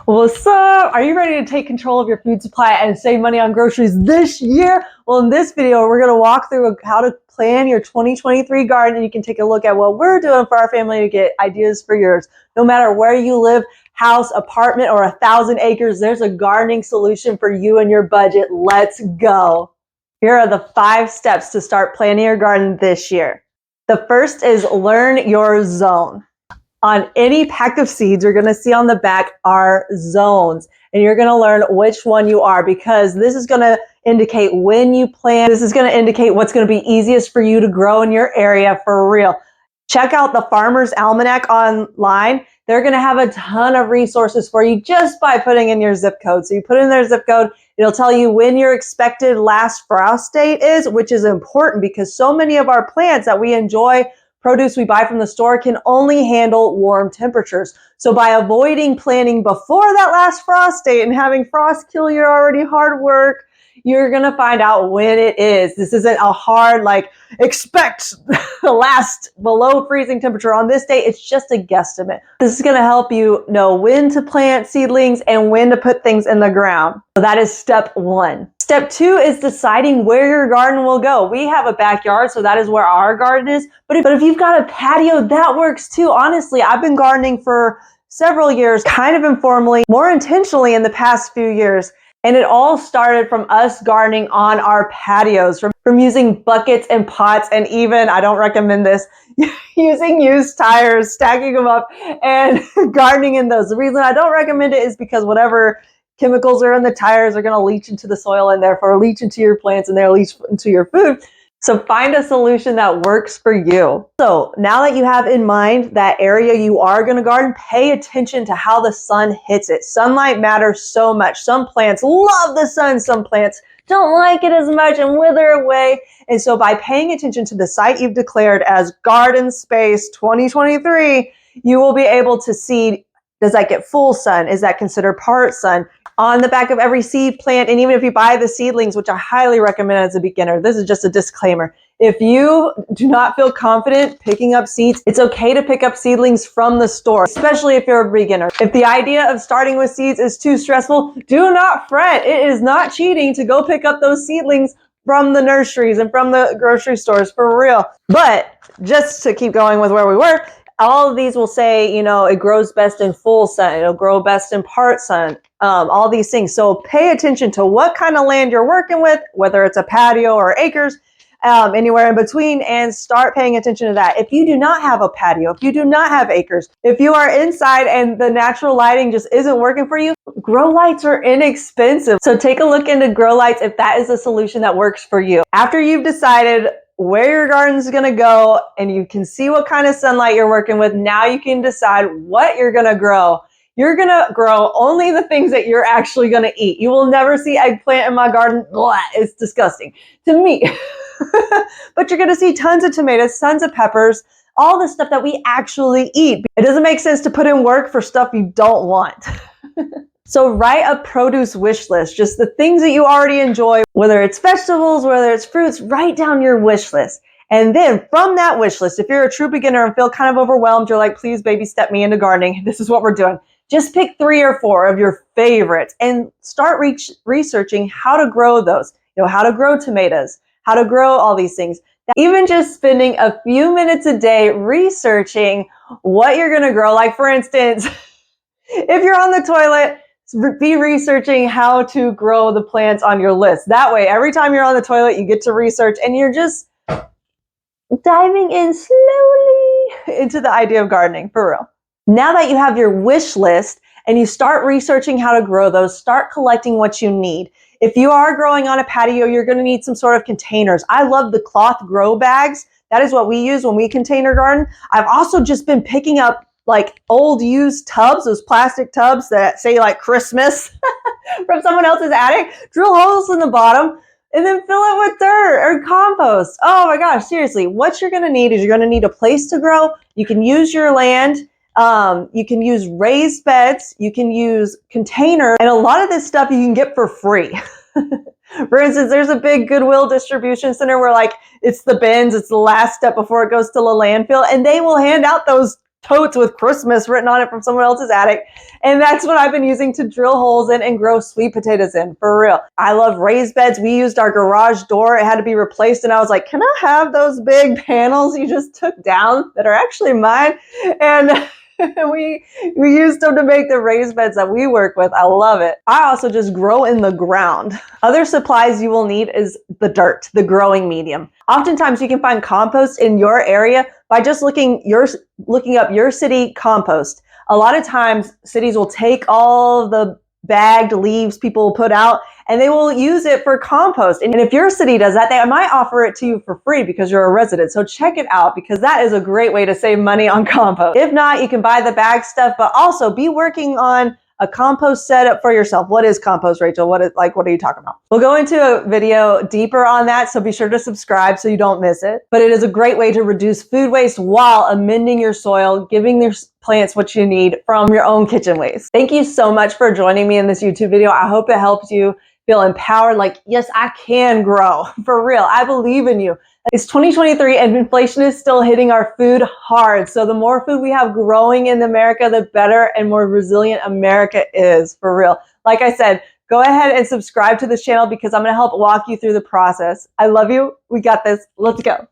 What's up? Are you ready to take control of your food supply and save money on groceries this year? Well, in this video, we're going to walk through how to plan your 2023 garden, and you can take a look at what we're doing for our family to get ideas for yours. No matter where you live, house, apartment, or 1,000 acres, there's a gardening solution for you and your budget. Let's go. Here are the 5 steps to start planning your garden this year. The first is learn your zone. On any pack of seeds, you're going to see on the back are zones, and you're going to learn which one you are, because this is going to indicate when you plant. This is going to indicate what's going to be easiest for you to grow in your area for real. Check out the Farmer's Almanac online. They're going to have a ton of resources for you just by putting in your zip code. So you put in their zip code, it'll tell you when your expected last frost date is, which is important because so many of our plants that we enjoy, produce we buy from the store, can only handle warm temperatures. So by avoiding planting before that last frost date and having frost kill your already hard work, you're gonna find out when it is. This isn't a hard, expect the last below freezing temperature on this date. It's just a guesstimate. This is gonna help you know when to plant seedlings and when to put things in the ground. So that is step 1. Step 2 is deciding where your garden will go. We have a backyard, so that is where our garden is. But if you've got a patio, that works too. Honestly, I've been gardening for several years, kind of informally, more intentionally in the past few years. And it all started from us gardening on our patios, from using buckets and pots, and even, I don't recommend this, using used tires, stacking them up and gardening in those. The reason I don't recommend it is because whatever chemicals are in the tires are going to leach into the soil and therefore leach into your plants and they'll leach into your food. So find a solution that works for you. So now that you have in mind that area you are going to garden, pay attention to how the sun hits it. Sunlight matters so much. Some plants love the sun. Some plants don't like it as much and wither away. And so by paying attention to the site you've declared as Garden Space 2023, you will be able to see, does that get full sun? Is that considered part sun? On the back of every seed plant, and even if you buy the seedlings, which I highly recommend as a beginner, this is just a disclaimer. If you do not feel confident picking up seeds, it's okay to pick up seedlings from the store, especially if you're a beginner. If the idea of starting with seeds is too stressful, do not fret. It is not cheating to go pick up those seedlings from the nurseries and from the grocery stores, for real. But just to keep going with where we were, all of these will say, it grows best in full sun. It'll grow best in part sun. All these things. So pay attention to what kind of land you're working with, whether it's a patio or acres, anywhere in between, and start paying attention to that. If you do not have a patio, if you do not have acres, if you are inside and the natural lighting just isn't working for you, grow lights are inexpensive. So take a look into grow lights if that is a solution that works for you. After you've decided where your garden is going to go and you can see what kind of sunlight you're working with, now you can decide what you're going to grow. You're going to grow only the things that you're actually going to eat. You will never see eggplant in my garden. Blah, it's disgusting to me. But you're going to see tons of tomatoes, tons of peppers, all the stuff that we actually eat. It doesn't make sense to put in work for stuff you don't want. So write a produce wish list, just the things that you already enjoy, whether it's vegetables, whether it's fruits, write down your wish list. And then from that wish list, if you're a true beginner and feel kind of overwhelmed, you're like, please baby step me into gardening. This is what we're doing. Just pick 3 or 4 of your favorites and start researching how to grow those. How to grow tomatoes, how to grow all these things. Even just spending a few minutes a day researching what you're going to grow. Like for instance, if you're on the toilet, be researching how to grow the plants on your list. That way, every time you're on the toilet, you get to research and you're just diving in slowly into the idea of gardening, for real. Now that you have your wish list and you start researching how to grow those, start collecting what you need. If you are growing on a patio, you're going to need some sort of containers. I love the cloth grow bags. That is what we use when we container garden. I've also just been picking up old used tubs, those plastic tubs that say Christmas from someone else's attic. Drill holes in the bottom and then fill it with dirt or compost. Oh my gosh, seriously. What you're going to need is you're going to need a place to grow. You can use your land. You can use raised beds, you can use containers, and a lot of this stuff you can get for free. For instance, there's a big Goodwill distribution center where it's the bins, it's the last step before it goes to the landfill, and they will hand out those totes with Christmas written on it from someone else's attic. And that's what I've been using to drill holes in and grow sweet potatoes in, for real. I love raised beds. We used our garage door. It had to be replaced. And I was like, can I have those big panels you just took down that are actually mine? And we used them to make the raised beds that we work with. I love it. I also just grow in the ground. Other supplies you will need is the dirt, the growing medium. Oftentimes you can find compost in your area by just looking up your city compost. A lot of times cities will take all the bagged leaves people put out and they will use it for compost. And if your city does that, they might offer it to you for free because you're a resident. So check it out, because that is a great way to save money on compost. If not, you can buy the bag stuff, but also be working on a compost setup for yourself. What is compost, Rachel? What are you talking about? We'll go into a video deeper on that, so be sure to subscribe so you don't miss it. But it is a great way to reduce food waste while amending your soil, giving your plants what you need from your own kitchen waste. Thank you so much for joining me in this YouTube video. I hope it helps you feel empowered, like, yes, I can grow. For real, I believe in you. It's 2023 and inflation is still hitting our food hard. So the more food we have growing in America, the better and more resilient America is, for real. Like I said, go ahead and subscribe to this channel because I'm going to help walk you through the process. I love you. We got this. Let's go.